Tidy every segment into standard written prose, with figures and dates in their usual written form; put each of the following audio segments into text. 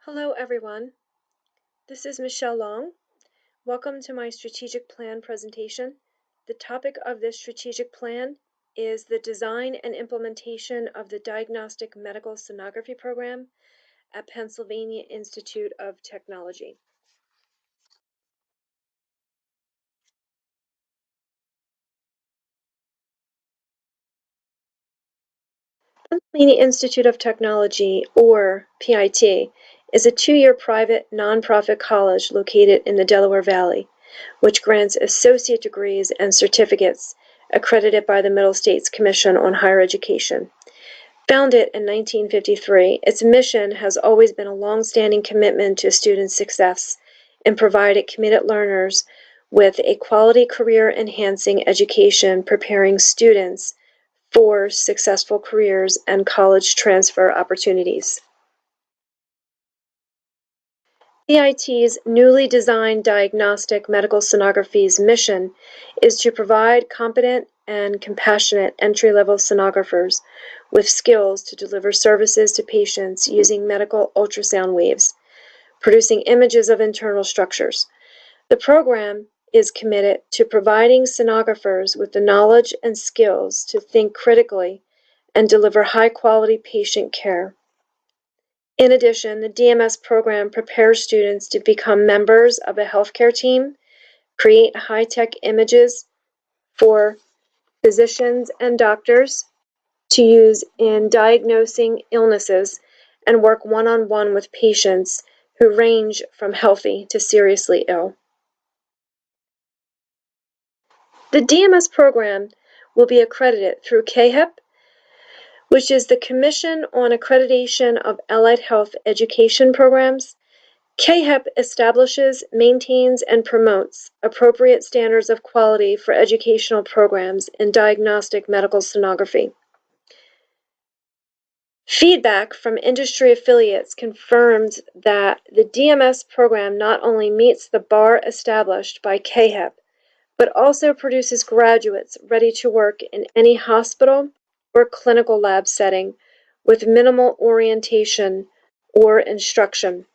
Hello, everyone. This is Michelle Long. Welcome to my strategic plan presentation. The topic of this strategic plan is the design and implementation of the Diagnostic Medical Sonography Program at Pennsylvania Institute of Technology. Pennsylvania Institute of Technology, or PIT, is a two-year private nonprofit college located in the Delaware Valley, which grants associate degrees and certificates accredited by the Middle States Commission on Higher Education. Founded in 1953, its mission has always been a long-standing commitment to student success and provided committed learners with a quality career-enhancing education preparing students for successful careers and college transfer opportunities. PIT's newly designed diagnostic medical sonography's mission is to provide competent and compassionate entry-level sonographers with skills to deliver services to patients using medical ultrasound waves, producing images of internal structures. The program is committed to providing sonographers with the knowledge and skills to think critically and deliver high-quality patient care. In addition, the DMS program prepares students to become members of a healthcare team, create high-tech images for physicians and doctors to use in diagnosing illnesses, and work one-on-one with patients who range from healthy to seriously ill. The DMS program will be accredited through CAHEP, which is the Commission on Accreditation of Allied Health Education Programs. CAHEP establishes, maintains, and promotes appropriate standards of quality for educational programs in diagnostic medical sonography. Feedback from industry affiliates confirmed that the DMS program not only meets the bar established by CAHEP, but also produces graduates ready to work in any hospital or clinical lab setting with minimal orientation or instruction.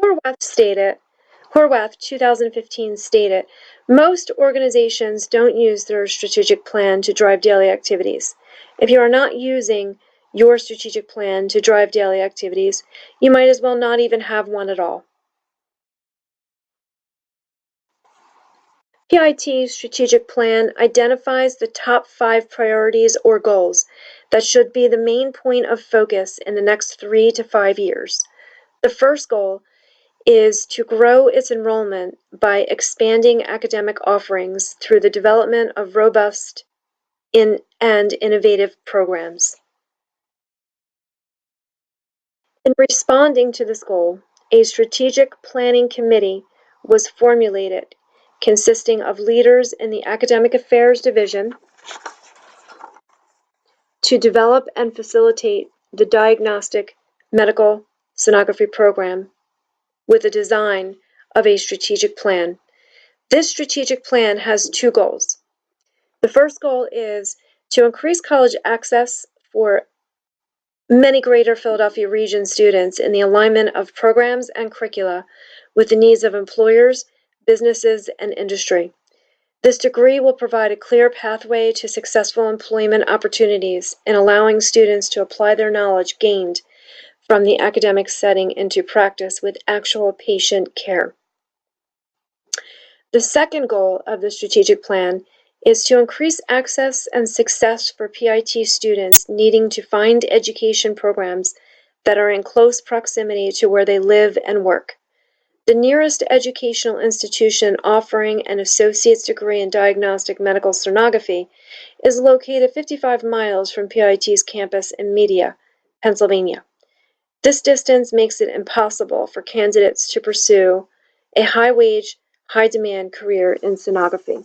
Horwath 2015 stated, most organizations don't use their strategic plan to drive daily activities. If you are not using your strategic plan to drive daily activities, you might as well not even have one at all. PIT's strategic plan identifies the top 5 priorities or goals that should be the main point of focus in the next 3 to 5 years. The first goal is to grow its enrollment by expanding academic offerings through the development of robust and innovative programs. In responding to this goal, a strategic planning committee was formulated consisting of leaders in the Academic Affairs Division to develop and facilitate the diagnostic medical sonography program with a design of a strategic plan. This strategic plan has 2 goals. The first goal is to increase college access for many greater Philadelphia region students in the alignment of programs and curricula with the needs of employers, businesses, and industry. This degree will provide a clear pathway to successful employment opportunities in allowing students to apply their knowledge gained from the academic setting into practice with actual patient care. The second goal of the strategic plan is to increase access and success for PIT students needing to find education programs that are in close proximity to where they live and work. The nearest educational institution offering an associate's degree in diagnostic medical sonography is located 55 miles from PIT's campus in Media, Pennsylvania. This distance makes it impossible for candidates to pursue a high-wage, high-demand career in sonography.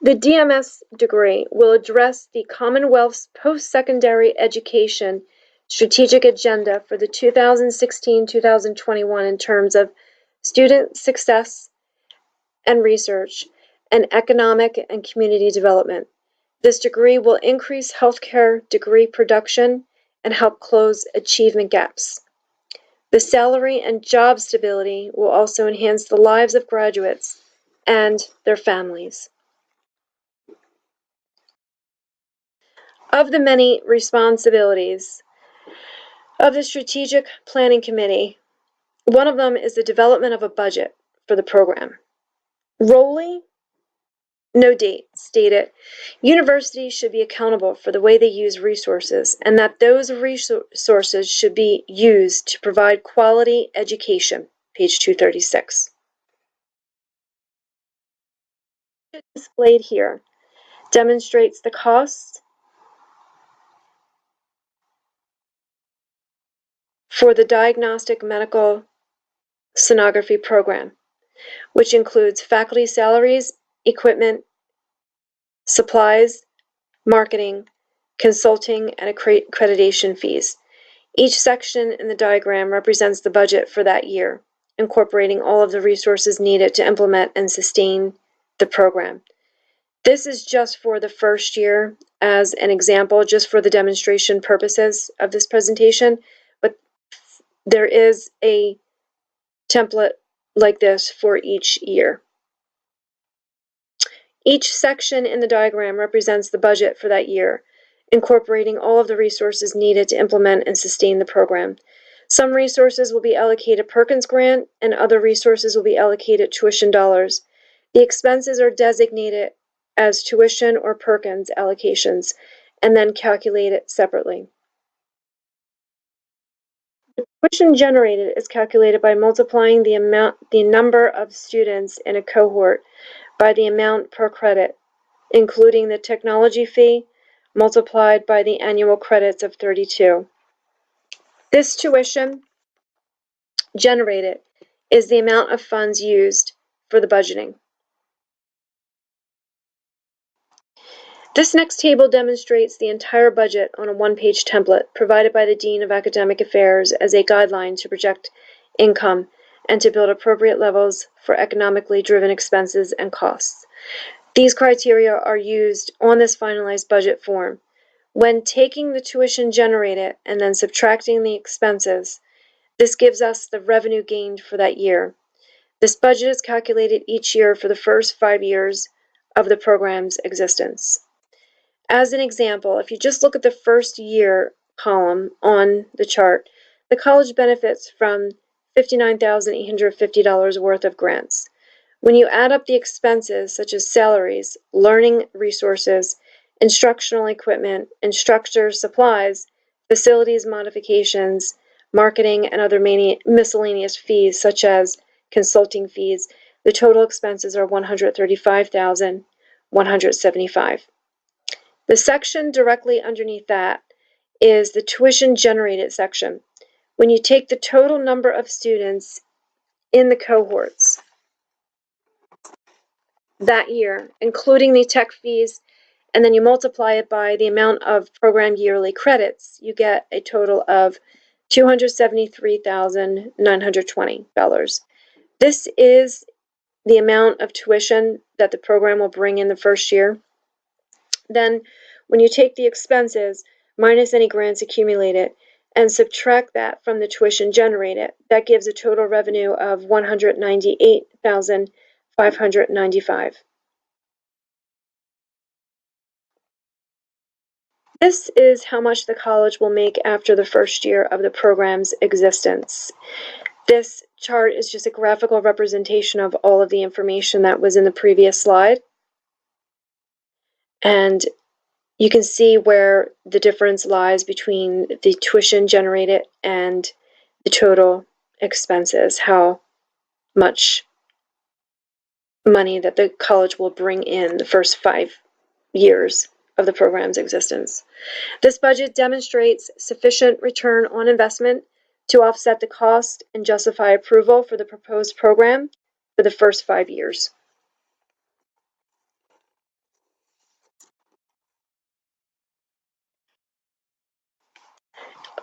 The DMS degree will address the Commonwealth's post-secondary education strategic agenda for the 2016-2021 in terms of student success and research and economic and community development. This degree will increase healthcare degree production and help close achievement gaps. The salary and job stability will also enhance the lives of graduates and their families. Of the many responsibilities of the Strategic Planning Committee, one of them is the development of a budget for the program. Rowley, no date, stated, universities should be accountable for the way they use resources and that those resources should be used to provide quality education, page 236. Displayed here demonstrates the costs for the diagnostic medical sonography program, which includes faculty salaries, equipment, supplies, marketing, consulting, and accreditation fees. Each section in the diagram represents the budget for that year, incorporating all of the resources needed to implement and sustain the program. This is just for the first year as an example, just for the demonstration purposes of this presentation, but there is a template like this for each year. Each section in the diagram represents the budget for that year, incorporating all of the resources needed to implement and sustain the program. Some resources will be allocated Perkins Grant, and other resources will be allocated tuition dollars. The expenses are designated as tuition or Perkins allocations, and then calculated separately. The tuition generated is calculated by multiplying the number of students in a cohort by the amount per credit, including the technology fee, multiplied by the annual credits of 32. This tuition generated is the amount of funds used for the budgeting. This next table demonstrates the entire budget on a one-page template provided by the Dean of Academic Affairs as a guideline to project income and to build appropriate levels for economically driven expenses and costs. These criteria are used on this finalized budget form. When taking the tuition generated and then subtracting the expenses, this gives us the revenue gained for that year. This budget is calculated each year for the first 5 years of the program's existence. As an example, if you just look at the first year column on the chart, the college benefits from $59,850 worth of grants. When you add up the expenses such as salaries, learning resources, instructional equipment, instructor supplies, facilities modifications, marketing, and other miscellaneous fees such as consulting fees, the total expenses are $135,175. The section directly underneath that is the tuition generated section. When you take the total number of students in the cohorts that year, including the tech fees, and then you multiply it by the amount of program yearly credits, you get a total of $273,920. This is the amount of tuition that the program will bring in the first year. Then, when you take the expenses minus any grants accumulated and subtract that from the tuition generated, that gives a total revenue of $198,595. This is how much the college will make after the first year of the program's existence. This chart is just a graphical representation of all of the information that was in the previous slide. And you can see where the difference lies between the tuition generated and the total expenses, how much money that the college will bring in the first 5 years of the program's existence. This budget demonstrates sufficient return on investment to offset the cost and justify approval for the proposed program for the first 5 years.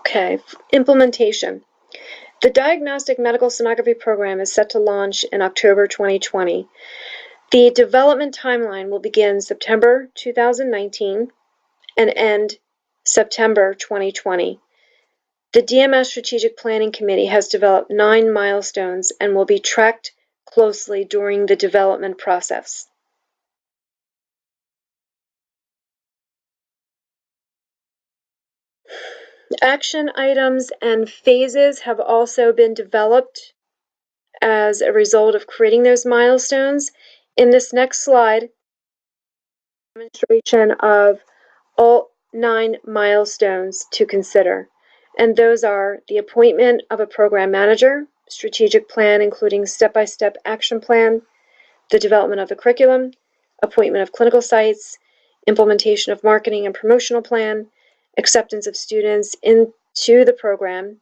Okay, implementation. The Diagnostic Medical Sonography Program is set to launch in October 2020. The development timeline will begin September 2019 and end September 2020. The DMS Strategic Planning Committee has developed 9 milestones and will be tracked closely during the development process. Action items and phases have also been developed as a result of creating those milestones. In this next slide, demonstration of all 9 milestones to consider. And those are the appointment of a program manager, strategic plan including step-by-step action plan, the development of the curriculum, appointment of clinical sites, implementation of marketing and promotional plan, acceptance of students into the program.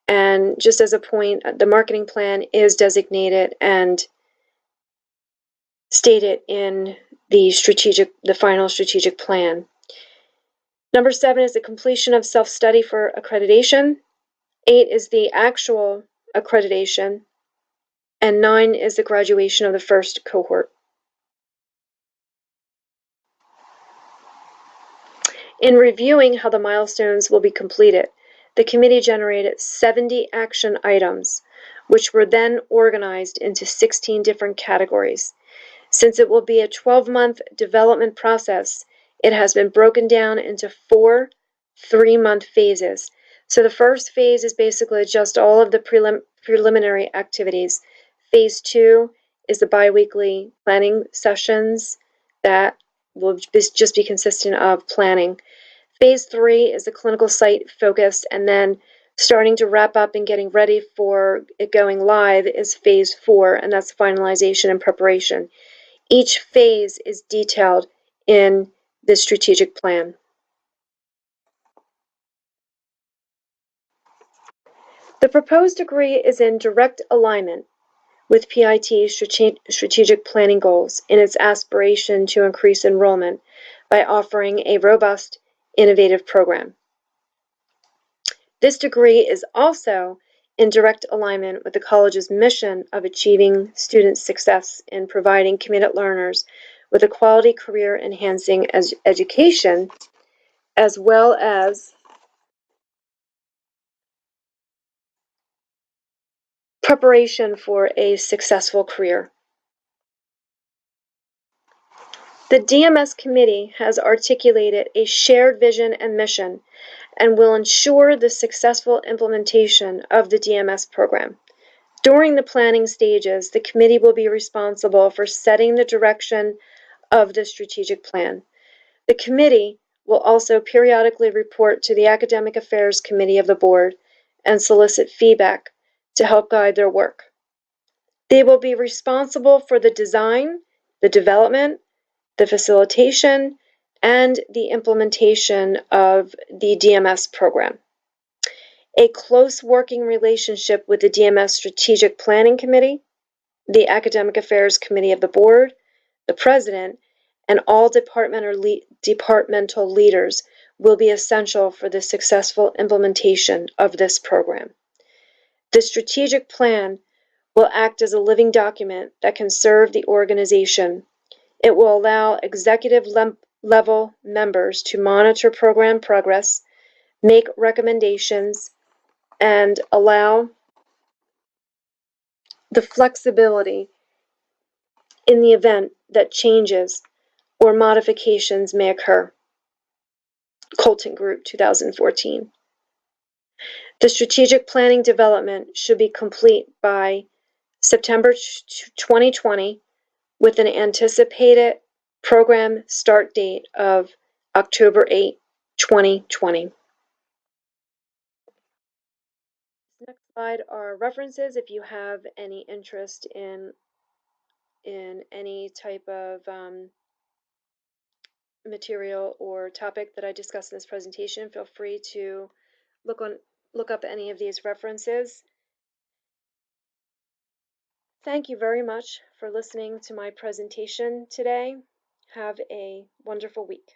And just as a point, the marketing plan is designated and stated in the final strategic plan. Number 7 is the completion of self-study for accreditation. 8 is the actual accreditation. And 9 is the graduation of the first cohort. In reviewing how the milestones will be completed, the committee generated 70 action items, which were then organized into 16 different categories. Since it will be a 12-month development process, it has been broken down into 4 3-month phases. So the first phase is basically just all of the preliminary activities. Phase 2 is the biweekly planning sessions that will just be consistent of planning. Phase 3 is the clinical site focus, and then starting to wrap up and getting ready for it going live is phase 4, and that's finalization and preparation. Each phase is detailed in the strategic plan. The proposed degree is in direct alignment with PIT's strategic planning goals in its aspiration to increase enrollment by offering a robust, innovative program. This degree is also in direct alignment with the college's mission of achieving student success in providing committed learners with a quality career-enhancing education, as well as preparation for a successful career. The DMS committee has articulated a shared vision and mission and will ensure the successful implementation of the DMS program. During the planning stages, the committee will be responsible for setting the direction of the strategic plan. The committee will also periodically report to the Academic Affairs Committee of the Board and solicit feedback to help guide their work. They will be responsible for the design, the development, the facilitation, and the implementation of the DMS program. A close working relationship with the DMS Strategic Planning Committee, the Academic Affairs Committee of the Board, the President, and all departmental leaders will be essential for the successful implementation of this program. The strategic plan will act as a living document that can serve the organization. It will allow executive level members to monitor program progress, make recommendations, and allow the flexibility in the event that changes or modifications may occur. Colton Group, 2014. The strategic planning development should be complete by September 2020 with an anticipated program start date of October 8, 2020. Next slide are references if you have any interest in any type of material or topic that I discussed in this presentation. Feel free to look up any of these references. Thank you very much for listening to my presentation today. Have a wonderful week.